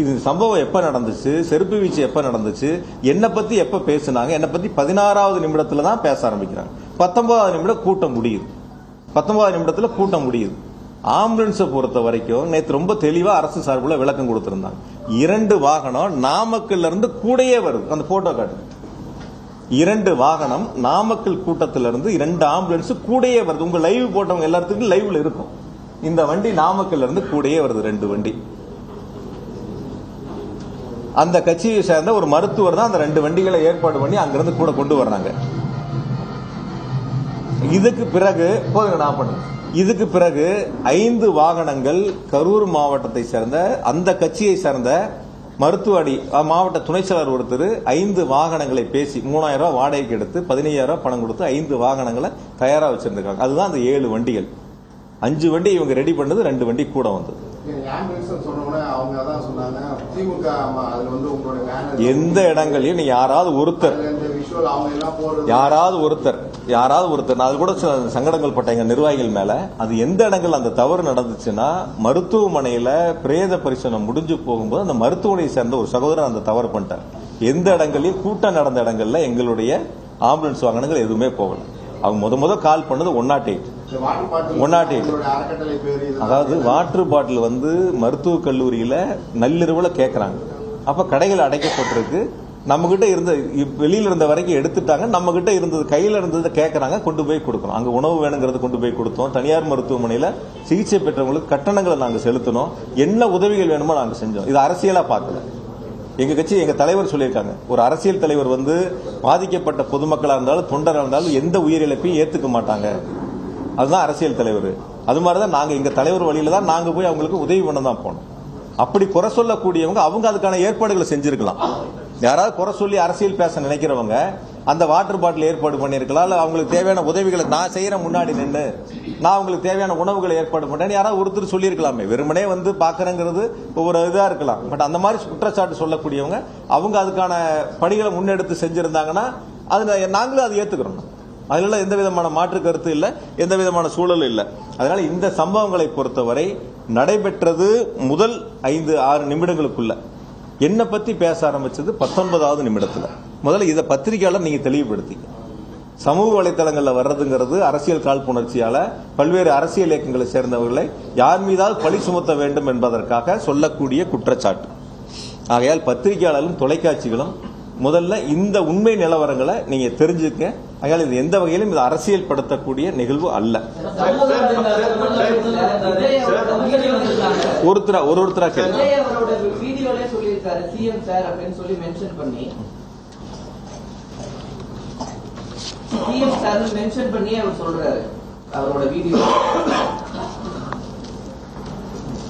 இது சம்பவம் எப்ப நடந்துச்சு, செருப்பு வீச்சு எப்ப நடந்துச்சு, என்னை பத்தி எப்ப பேசினாங்க, என்னை பத்தி 16வது நிமிடத்துல தான் பேச ஆரம்பிக்கிறாங்க. 19வது நிமிடம் கூட்டம் முடியுது. 19வது நிமிடத்துல கூட்டம் முடியுது. ஆம்புலன்ஸை பொறுத்த வரைக்கும் நேற்று ரொம்ப தெளிவா அரசு சார்பில் விளக்கம் கொடுத்திருந்தாங்க. 2 வாகனம் நாமக்கல்ல இருந்து கூடயே வருது. அந்த போட்டோ காட்டு. 2 வாகனம் நாமக்கல் கூட்டத்திலிருந்து 2 ஆம்புலன்ஸ் கூடயே வருது. உங்க லைவ் போட்டவங்க எல்லாத்துக்கும் லைவ்ல இருக்கும். இந்த வண்டி நாமக்கல்ல இருந்து கூடயே வருது. 2 வண்டி. அந்த கட்சியை சேர்ந்த ஒரு மருத்துவர் தான் அந்த 2 வண்டிகளை ஏற்பாடு பண்ணி அங்கிருந்து கூட கொண்டு வர்றாங்க. இதுக்கு பிறகு போதுங்க, நான் பண்ணுங்க. இதுக்கு பிறகு 5 வாகனங்கள் கரூர் மாவட்டத்தை சேர்ந்த அந்த கட்சியை சேர்ந்த மருத்துவடி மாவட்ட துணை செயலர் ஒருத்தர் 5 வாகனங்களை பேசி 3000 ரூபாய் வாடகைக்கு எடுத்து 15000 ரூபாய் பணம் கொடுத்து 5 வாகனங்களை தயாரா வச்சிருந்திருக்காங்க. அதுதான் அந்த 7 வண்டிகள். 5 வண்டி இவங்க ரெடி பண்ணது, 2 வண்டி கூட வந்தது. எந்த இடங்களையும் நீ யாராவது ஒருத்தர் நான் அது கூட சங்கடங்கள் பட்ட எங்க நிர்வாகிகள் மேல, அது எந்த இடங்கள் அந்த தவறு நடந்துச்சுன்னா, மருத்துவமனையில பிரேத பரிசோதனை முடிஞ்சு போகும்போது அந்த மருத்துவமனையை சேர்ந்த ஒரு சகோதரர் அந்த தவறு பண்ணிட்டார். எந்த இடங்களையும் கூட்டம் நடந்த இடங்கள்ல எங்களுடைய ஆம்புலன்ஸ் வாகனங்கள் எதுவுமே போகல. அவங்க முத கால் பண்ணது 108. அதாவது வாட்டர் பாட்டில் வந்து மருத்துவக் கல்லூரியில நள்ளிரவுல கேட்கறாங்க. அப்ப கடைகள் அடைக்கப்பட்டிருக்கு. நம்ம கிட்ட இருந்த வெளியில இருந்த வரைக்கும் எடுத்துட்டாங்க. நம்ம கிட்ட இருந்தது கையில இருந்தது கேட்கறாங்க, கொண்டு போய் கொடுக்கணும். அங்க உணவு வேணுங்கிறது கொண்டு போய் கொடுத்தோம். தனியார் மருத்துவமனையில சிகிச்சை பெற்றவங்களுக்கு கட்டணங்களை நாங்க செலுத்தணும். என்ன உதவிகள் வேணுமோ நாங்க செஞ்சோம். இது அரசியலா பார்க்கல. எங்க கட்சி, எங்க தலைவர் சொல்லியிருக்காங்க, ஒரு அரசியல் தலைவர் வந்து பாதிக்கப்பட்ட பொதுமக்களா இருந்தாலும் தொண்டரா இருந்தாலும் எந்த உயிரிழப்பையும் ஏத்துக்க மாட்டாங்க. அதுதான் அரசியல் தலைவர். அது மாதிரிதான் நாங்க எங்க தலைவர் வழியில தான் நாங்க போய் அவங்களுக்கு உதவி பண்ண தான் போனோம். அப்படி குறை சொல்லக்கூடியவங்க அவங்க அதுக்கான ஏற்பாடுகளை செஞ்சிருக்கலாம். யாராவது குறை சொல்லி அரசியல் பேச நினைக்கிறவங்க அந்த வாட்டர் பாட்டில் ஏற்பாடு பண்ணிருக்கலாம். இல்ல அவங்களுக்கு தேவையான உதவிகளை நான் செய்யற முன்னாடி நின்று நான் அவங்களுக்கு தேவையான உணவுகளை ஏற்பாடு பண்ணேன்னு யாராவது ஒருத்தர் சொல்லியிருக்கலாமே. வெறுமனே வந்து பாக்குறங்கிறது ஒவ்வொரு இதா இருக்கலாம். பட் அந்த மாதிரி குற்றச்சாட்டு சொல்லக்கூடியவங்க அவங்க அதுக்கான பணிகளை முன்னெடுத்து செஞ்சிருந்தாங்கன்னா அது நாங்களும் அதை ஏத்துக்கிறோம். அதுல எந்த விதமான மாற்று கருத்து இல்ல, எந்த விதமான சூழலும் இல்ல. அதனால இந்த சம்பவங்களை பொறுத்தவரை நடைபெற்றது முதல் 5-6 நிமிடங்களுக்குள்ள என்ன பத்தி பேச ஆரம்பிச்சது 19வது நிமிடத்துல. முதல்ல இதை பத்திரிகையாளர் நீங்க தெளிவுபடுத்தி, சமூக வலைதளங்கள்ல வர்றதுங்கிறது அரசியல் காழ்ப்புணர்ச்சியால பல்வேறு அரசியல் இயக்கங்களை சேர்ந்தவர்களை யார் மீதாவது பழி சுமத்த வேண்டும் என்பதற்காக சொல்லக்கூடிய குற்றச்சாட்டு. ஆகையால் பத்திரிகையாளர்களும் தொலைக்காட்சிகளும் முதல்ல இந்த உண்மை நிலவரங்களை நீங்க தெரிஞ்சுக்க. ஆகையால் இது எந்த வகையிலும் இது அரசியல் படுத்தக்கூடிய நிகழ்வு அல்ல. ஒருத்தரா கேள்வி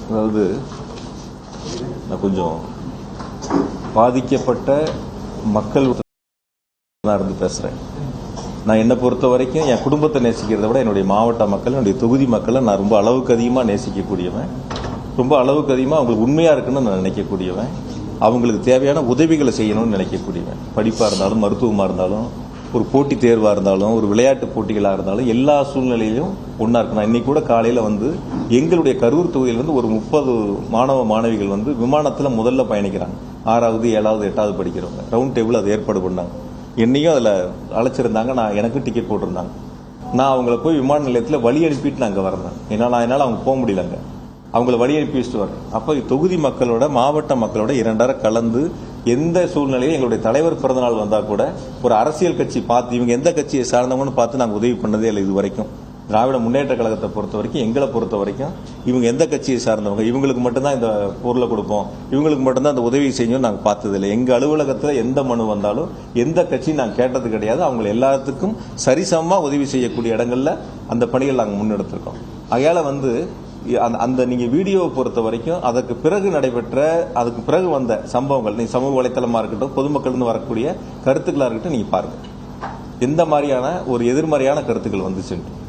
அதாவது நான் கொஞ்சம் பாதிக்கப்பட்ட மக்கள் இருந்து பேசுறேன். நான் என்னை பொறுத்த வரைக்கும் என் குடும்பத்தை நேசிக்கிறத விட என்னுடைய மாவட்ட மக்கள், என்னுடைய தொகுதி மக்களை நான் ரொம்ப அளவுக்கு அதிகமாக நேசிக்கக்கூடியவன். ரொம்ப அளவுக்கு அதிகமாக அவங்களுக்கு உண்மையா இருக்குன்னு நான் நினைக்கக்கூடியவன். அவங்களுக்கு தேவையான உதவிகளை செய்யணும்னு நினைக்கக்கூடியவன். படிப்பா இருந்தாலும், மருத்துவமா இருந்தாலும், ஒரு போட்டி தேர்வா இருந்தாலும், ஒரு விளையாட்டு போட்டிகளா இருந்தாலும் எல்லா சூழ்நிலையிலும் ஒன்னா இருக்கு. நான் இன்னைக்கு கூட காலையில வந்து எங்களுடைய கரூர் தொகுதியில் வந்து ஒரு 30 மாணவ மாணவிகள் வந்து விமானத்துல முதல்ல பயணிக்கிறாங்க. 6வது 7வது 8வது படிக்கிறவங்க ரவுண்ட் டேபிள் அதை ஏற்பாடு பண்ணாங்க. என்னையும் அதுல அழைச்சிருந்தாங்க. நான் எனக்கும் டிக்கெட் போட்டிருந்தாங்க. நான் அவங்கள போய் விமான நிலையத்தில் வழி அனுப்பிட்டு நான் அங்கே வரேன். என்னால் அவங்க போக முடியலங்க. அவங்கள வழி அனுப்பி வச்சுட்டு வரேன். அப்போ தொகுதி மக்களோட, மாவட்ட மக்களோட 2 கலந்து எந்த சூழ்நிலையும் எங்களுடைய தலைவர் பிறந்தநாள் வந்தா கூட ஒரு அரசியல் கட்சி பார்த்து இவங்க எந்த கட்சியை சார்ந்தவங்கன்னு பார்த்து நாங்கள் உதவி பண்ணதே இல்லை இது வரைக்கும். திராவிட முன்னேற்ற கழகத்தை பொறுத்த வரைக்கும், எங்களை பொறுத்த வரைக்கும் இவங்க எந்த கட்சியை சார்ந்தவங்க, இவங்களுக்கு மட்டும்தான் இந்த பொருளை கொடுப்போம், இவங்களுக்கு மட்டும்தான் இந்த உதவி செய்யணும் நாங்கள் பார்த்ததில்லை. எங்க அலுவலகத்தில் எந்த மனு வந்தாலும் எந்த கட்சியும் நாங்கள் கேட்டது கிடையாது. அவங்க எல்லாத்துக்கும் சரிசமமா உதவி செய்யக்கூடிய இடங்கள்ல அந்த பணிகள் நாங்கள் முன்னெடுத்திருக்கோம். அதையால வந்து அந்த நீங்க வீடியோவை பொறுத்த வரைக்கும் அதுக்கு பிறகு வந்த சம்பவங்கள், நீங்க சமூக வலைத்தளமா இருக்கட்டும், பொதுமக்கள் வரக்கூடிய கருத்துக்களா இருக்கட்டும், நீங்க பாருங்க எந்த மாதிரியான ஒரு எதிர்மறையான கருத்துக்கள் வந்துச்சுன்னு.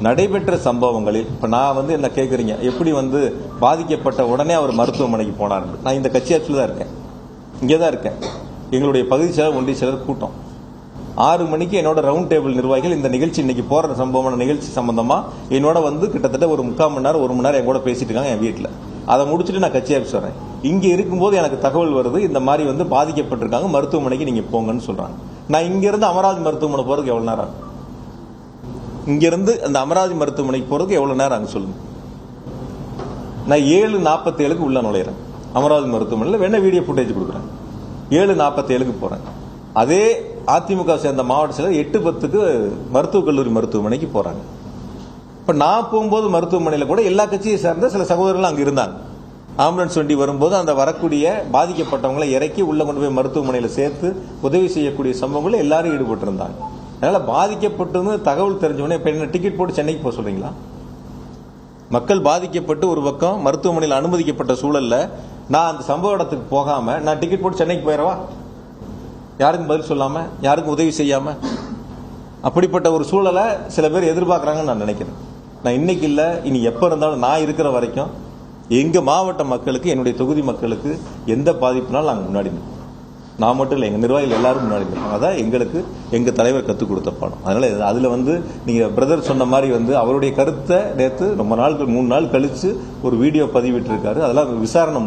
நடைபெற்ற சம்பவங்களில் இப்ப நான் வந்து என்ன கேட்கறீங்க, எப்படி வந்து பாதிக்கப்பட்ட உடனே அவர் மருத்துவமனைக்கு போனார். நான் இந்த கட்சி ஆட்சியில் தான் இருக்கேன், இங்கேதான் இருக்கேன். எங்களுடைய பகுதி செயலர், ஒன்றிய செயலர் கூட்டம் 6 மணிக்கு என்னோட ரவுண்ட் டேபிள் நிர்வாகிகள் இந்த நிகழ்ச்சி, இன்னைக்கு போற சம்பவமான நிகழ்ச்சி சம்பந்தமா என்னோட வந்து கிட்டத்தட்ட ஒரு 3/4 மணி நேரம் 1 மணி நேரம் என் கூட பேசிட்டு இருக்காங்க என் வீட்டில். அதை முடிச்சுட்டு நான் கட்சி ஆஃபீஸ் வரேன். இங்க இருக்கும்போது எனக்கு தகவல் வருது, இந்த மாதிரி வந்து பாதிக்கப்பட்டிருக்காங்க, மருத்துவமனைக்கு நீங்க போங்கன்னு சொல்றாங்க. நான் இங்க இருந்து அமராவதி மருத்துவமனை போறதுக்கு எவ்வளவு நேரம் ஆகும்? இங்க இருந்து அந்த அமராவதி மருத்துவமனைக்கு போறதுக்கு எவ்வளவு நேரம் ஆகும் சொல்லுங்க. நான் 7:47 உள்ள நுழையிறேன் அமராவதி மருத்துவமனையில். வேணா வீடியோ ஃபுட்டேஜ் கொடுக்குறேன். 7:47 போறேன். அதே அதிமுக சேர்ந்த மாவட்ட செயலர் 8:10 மருத்துவக் கல்லூரி மருத்துவமனைக்கு போறாங்க. இப்ப நான் போகும்போது மருத்துவமனையில் கூட எல்லா கட்சியை சேர்ந்த சில சகோதரர்கள் அங்க இருந்தாங்க. ஆம்புலன்ஸ் வண்டி வரும்போது அந்த வரக்கூடிய பாதிக்கப்பட்டவங்களை இறக்கி உள்ள கொண்டு போய் மருத்துவமனையில் சேர்த்து உதவி செய்யக்கூடிய சம்பவங்கள் எல்லாரும் ஈடுபட்டு இருந்தாங்க. அதனால பாதிக்கப்பட்டு தகவல் தெரிஞ்சவொடனே இப்ப என்ன டிக்கெட் போட்டு சென்னைக்கு போக சொல்றீங்களா? மக்கள் பாதிக்கப்பட்டு ஒரு பக்கம் மருத்துவமனையில் அனுமதிக்கப்பட்ட சூழல்ல நான் அந்த சம்பவ இடத்துக்கு போகாம நான் டிக்கெட் போட்டு சென்னைக்கு போயிடவா? யாருக்கும் பதில் சொல்லாம, யாருக்கும் உதவி செய்யாம? அப்படிப்பட்ட ஒரு சூழலை சில பேர் எதிர்பார்க்கறாங்கன்னு நான் நினைக்கிறேன். நான் இன்னைக்கு இல்ல, இனி எப்ப இருந்தாலும் நான் இருக்கிற வரைக்கும் எங்க மாவட்ட மக்களுக்கு, என்னுடைய தொகுதி மக்களுக்கு எந்த பாதிப்புனாலும் நாங்கள் முன்னாடி நிற்போம். நான் மட்டும் இல்லை, எங்க நிர்வாகிகள் எல்லாரும் முன்னாடி நிற்போம். அதான் எங்களுக்கு எங்க தலைவர் கற்றுக் கொடுத்த பாடம். அதனால அதுல வந்து நீங்க பிரதர் சொன்ன மாதிரி வந்து அவருடைய கருத்தை நேற்று ரொம்ப நாள் 3 நாள் கழிச்சு ஒரு வீடியோ பதிவிட்டு இருக்காரு. அதெல்லாம் விசாரணை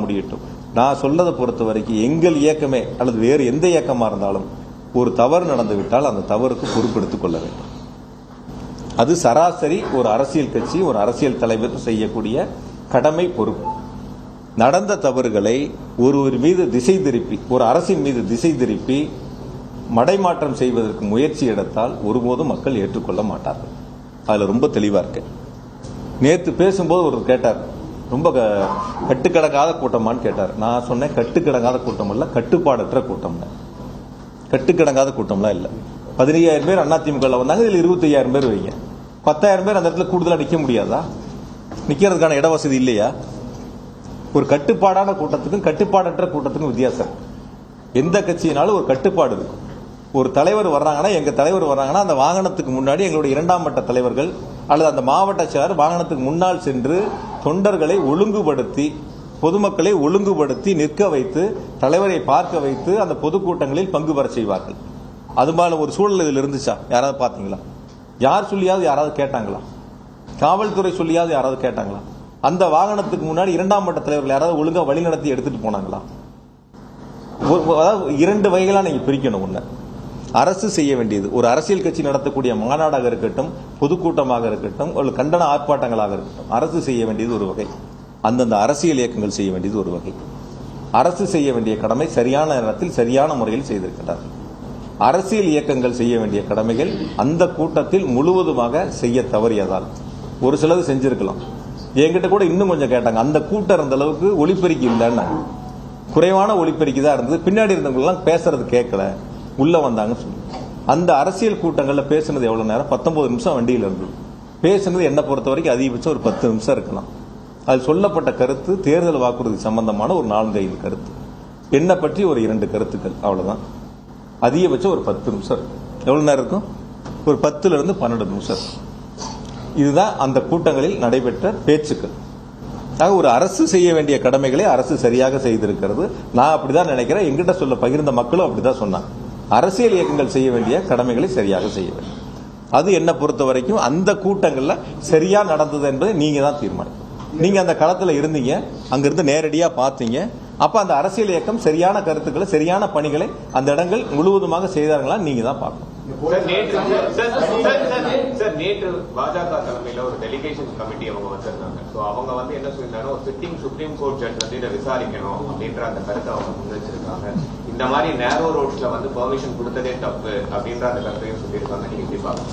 முடியட்டும். நான் சொல்லதை பொறுத்த வரைக்கும் எங்கள் இயக்கமே அல்லது வேறு எந்த இயக்கமா இருந்தாலும் ஒரு தவறு நடந்து விட்டால் அந்த தவறுக்கு பொறுப்பெடுத்துக் கொள்ள வேண்டும். அது சராசரி ஒரு அரசியல் கட்சி, ஒரு அரசியல் தலைவர் செய்யக்கூடிய கடமை, பொறுப்பு. நடந்த தவறுகளை ஒருவர் மீது திசை திருப்பி, ஒரு அரசின் மீது திசை திருப்பி மடைமாற்றம் செய்வதற்கு முயற்சி எடுத்தால் ஒருபோதும் மக்கள் ஏற்றுக்கொள்ள மாட்டார்கள். அதுல ரொம்ப தெளிவா இருக்கு. நேற்று பேசும்போது ஒருவர் கேட்டார், ரொம்ப கட்டுக்கடங்காத கூட்டமான்னு கேட்டார். நான் சொன்னேன், கட்டுக்கடங்காத கூட்டம் இல்ல, கட்டுப்பாடற்ற கூட்டம். கட்டுக்கடங்காத கூட்டம்லாம் இல்ல. 15,000 பேர் அதிமுக வந்தாங்க, இதுல 25,000 பேர் வைங்க. 10,000 பேர் அந்த இடத்துல கூடுதலா நிக்க முடியாதா? நிக்கிறதுக்கான இட வசதி இல்லையா? ஒரு கட்டுப்பாடான கூட்டத்துக்கும் கட்டுப்பாடற்ற கூட்டத்துக்கும் வித்தியாசம். எந்த கட்சியினாலும் ஒரு கட்டுப்பாடு இருக்கும். ஒரு தலைவர் வர்றாங்கன்னா, எங்க தலைவர் வர்றாங்கன்னா அந்த வாகனத்துக்கு முன்னாடி எங்களுடைய 2ஆம் மட்ட தலைவர்கள் அல்லது அந்த மாவட்ட செயலர் வாகனத்துக்கு முன்னால் சென்று தொண்டர்களை ஒழுங்குபடுத்தி, பொதுமக்களை ஒழுங்குபடுத்தி நிற்க வைத்து, தலைவரை பார்க்க வைத்து அந்த பொதுக்கூட்டங்களில் பங்கு பெற செய்வார்கள். அது மாதிரி ஒரு சூழல் இதில் இருந்துச்சா? யாராவது பார்த்தீங்களா? யார் சொல்லியாவது யாராவது கேட்டாங்களா? காவல்துறை சொல்லியாவது யாராவது கேட்டாங்களா? அந்த வாகனத்துக்கு முன்னாடி 2ஆம் மட்ட தலைவர்கள் யாராவது ஒழுங்கா வழி நடத்தி எடுத்துட்டு போனாங்களா? அதாவது 2 வகைகளா நீங்க பிரிக்கணும். ஒண்ணு, அரசு செய்ய வேண்டியது, ஒரு அரசியல் கட்சி நடத்தக்கூடிய மாநாடாக இருக்கட்டும், பொதுக்கூட்டமாக இருக்கட்டும், ஒரு கண்டன ஆர்ப்பாட்டங்களாக இருக்கட்டும், அரசு செய்ய வேண்டியது ஒரு வகை, அந்தந்த அரசியல் இயக்கங்கள் செய்ய வேண்டியது ஒரு வகை. அரசு செய்ய வேண்டிய கடமை சரியான நேரத்தில் சரியான முறையில் செய்திருக்கிறார்கள். அரசியல் இயக்கங்கள் செய்ய வேண்டிய கடமைகள் அந்த கூட்டத்தில் முழுவதுமாக செய்ய தவறியதால் ஒரு சிலது செஞ்சிருக்கலாம். என்கிட்ட கூட இன்னும் கொஞ்சம் கேட்டாங்க, அந்த கூட்டம் இருந்த அளவுக்கு ஒலிபெருக்கி இல்லைன்னா, குறைவான ஒலிபெருக்கி தான் இருந்தது, பின்னாடி இருந்தவங்க பேசுறது கேட்கல, உள்ள வந்தாங்க சொல்லி. அந்த அரசியல் கூட்டங்கள்ல பேசுனது எவ்வளவு நேரம்? 19 நிமிஷம் வண்டியில் இருந்தது. பேசுனது என்ன பொறுத்த வரைக்கும் அதிகபட்சம் ஒரு 10 நிமிஷம் இருக்கலாம். அது சொல்லப்பட்ட கருத்து தேர்தல் வாக்குறுதி சம்பந்தமான ஒரு 4-5 கருத்து, என்ன பற்றி ஒரு 2 கருத்துக்கள், அவ்வளவுதான். அதிகபட்சம் ஒரு 10 நிமிஷம். எவ்வளவு நேரம் இருக்கும்? ஒரு 10 to 12 நிமிஷம். இதுதான் அந்த கூட்டங்களில் நடைபெற்ற பேச்சுக்கள். ஒரு அரசு செய்ய வேண்டிய கடமைகளை அரசு சரியாக செய்திருக்கிறது. நான் அப்படிதான் நினைக்கிறேன். எங்கிட்ட சொல்ல பகிர்ந்த மக்களும் அப்படிதான் சொன்னாங்க. அரசியல் இயக்கங்கள் செய்ய வேண்டிய கடமைகளை சரியாக செய்ய வேண்டும். அது என்ன பொறுத்த வரைக்கும் அந்த கூட்டங்கள்ல சரியா நடந்தது என்பதை நீங்க தான் தீர்மானிக்கணும். நீங்க அந்த களத்துல இருந்தீங்க, அங்கிருந்து நேரடியா பார்த்தீங்க. அப்ப அந்த அரசியல் இயக்கம் சரியான கருத்துக்களை, சரியான பணிகளை அந்த இடங்கள் முழுவதுமாக செய்தார்களா நீங்க தான் பார்க்கணும். நேற்று பாஜக தலைமையில ஒரு டெலிகேஷன் கமிட்டி அவங்க வச்சிருந்தாங்க. அவங்க வந்து என்ன சொல்லிருந்தாங்க, ஒரு சிட்டிங் சுப்ரீம் கோர்ட் ஜட்ஜ் வந்து இதை விசாரிக்கணும் அப்படின்ற அந்த கருத்தை அவங்க முன்வச்சிருக்காங்க. இந்த மாதிரி நேரோ ரோட்ஸ்ல வந்து பெர்மிஷன் கொடுத்ததே தப்பு அப்படின்ற அந்த கருத்தையும் சொல்லியிருக்காங்க. நீங்க எப்படி பாருங்க?